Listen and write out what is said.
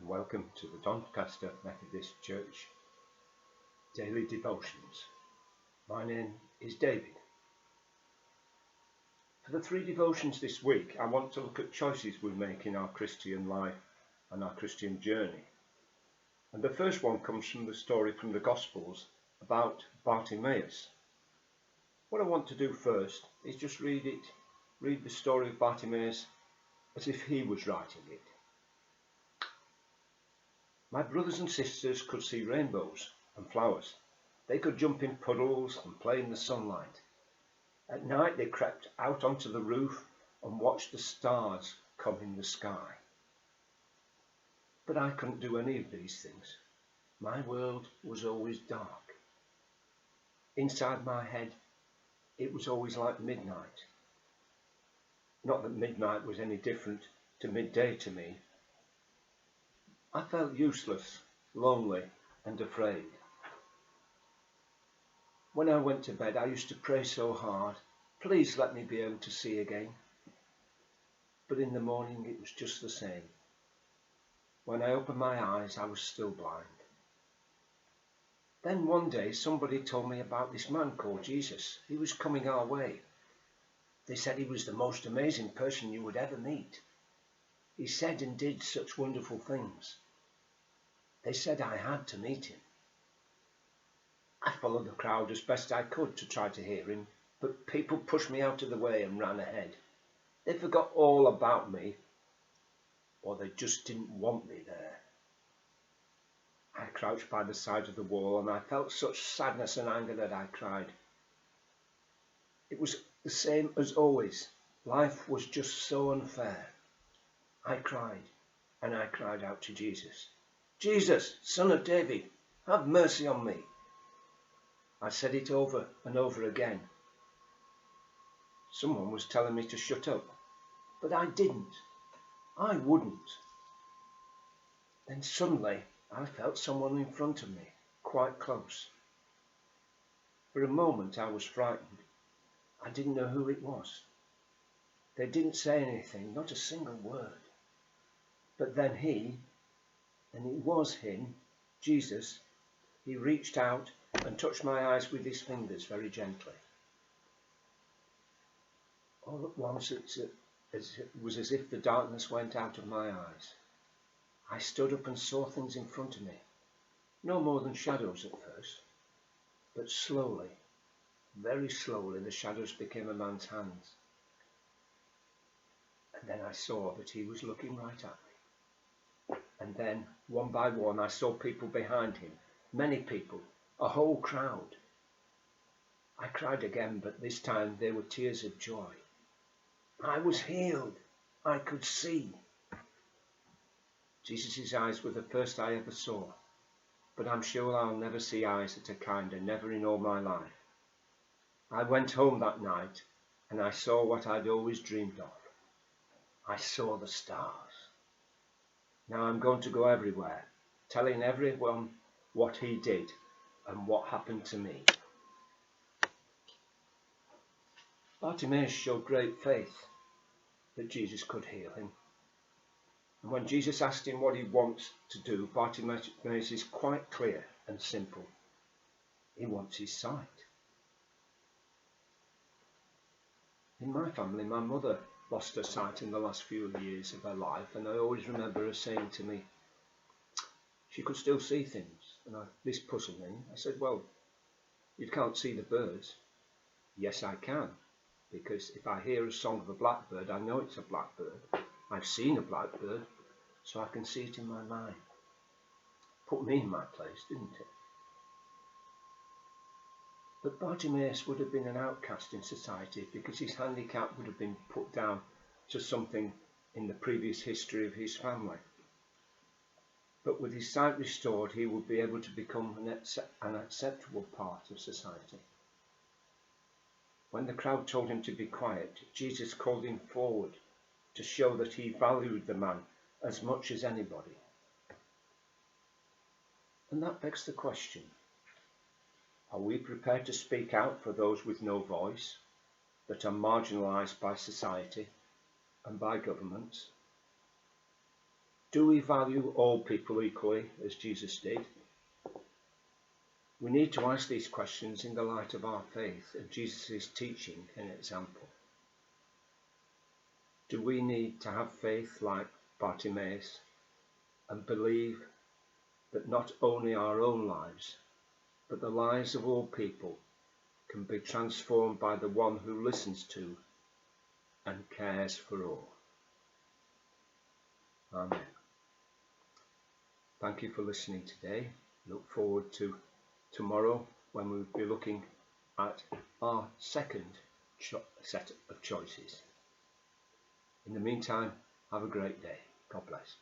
Welcome to the Doncaster Methodist Church Daily Devotions. My name is David. For the three devotions this week, I want to look at choices we make in our Christian life and our Christian journey. And the first one comes from the story from the Gospels about Bartimaeus. What I want to do first is just read the story of Bartimaeus as if he was writing it. My brothers and sisters could see rainbows and flowers. They could jump in puddles and play in the sunlight. At night they crept out onto the roof and watched the stars come in the sky. But I couldn't do any of these things. My world was always dark. Inside my head, it was always like midnight. Not that midnight was any different to midday to me. I felt useless, lonely and afraid. When I went to bed, I used to pray so hard, please let me be able to see again. But in the morning it was just the same. When I opened my eyes, I was still blind. Then one day somebody told me about this man called Jesus. He was coming our way. They said he was the most amazing person you would ever meet. He said and did such wonderful things. They said I had to meet him. I followed the crowd as best I could to try to hear him, but people pushed me out of the way and ran ahead. They forgot all about me, or they just didn't want me there. I crouched by the side of the wall and I felt such sadness and anger that I cried. It was the same as always. Life was just so unfair. I cried, and I cried out to Jesus. Jesus, Son of David, have mercy on me. I said it over and over again. Someone was telling me to shut up, but I didn't. I wouldn't. Then suddenly I felt someone in front of me, quite close. For a moment I was frightened. I didn't know who it was. They didn't say anything, not a single word. But then and it was him, Jesus, he reached out and touched my eyes with his fingers very gently. All at once it was as if the darkness went out of my eyes. I stood up and saw things in front of me, no more than shadows at first, but slowly, very slowly, the shadows became a man's hands. And then I saw that he was looking right at me. And then, one by one, I saw people behind him, many people, a whole crowd. I cried again, but this time they were tears of joy. I was healed. I could see. Jesus' eyes were the first I ever saw, but I'm sure I'll never see eyes that are kinder, never in all my life. I went home that night and I saw what I'd always dreamed of. I saw the stars. Now I'm going to go everywhere, telling everyone what he did and what happened to me. Bartimaeus showed great faith that Jesus could heal him. And when Jesus asked him what he wants to do, Bartimaeus is quite clear and simple. He wants his sight. In my family, my mother lost her sight in the last few years of her life, and I always remember her saying to me, she could still see things, and this puzzled me. I said, well, you can't see the birds. Yes, I can, because if I hear a song of a blackbird, I know it's a blackbird. I've seen a blackbird, so I can see it in my mind. Put me in my place, didn't it? But Bartimaeus would have been an outcast in society because his handicap would have been put down to something in the previous history of his family. But with his sight restored, he would be able to become an acceptable part of society. When the crowd told him to be quiet, Jesus called him forward to show that he valued the man as much as anybody. And that begs the question, are we prepared to speak out for those with no voice, that are marginalised by society and by governments? Do we value all people equally, as Jesus did? We need to ask these questions in the light of our faith and Jesus' teaching and example. Do we need to have faith like Bartimaeus and believe that not only our own lives, but the lives of all people can be transformed by the one who listens to and cares for all? Amen. Thank you for listening today. Look forward to tomorrow when we'll be looking at our second set of choices. In the meantime, have a great day. God bless.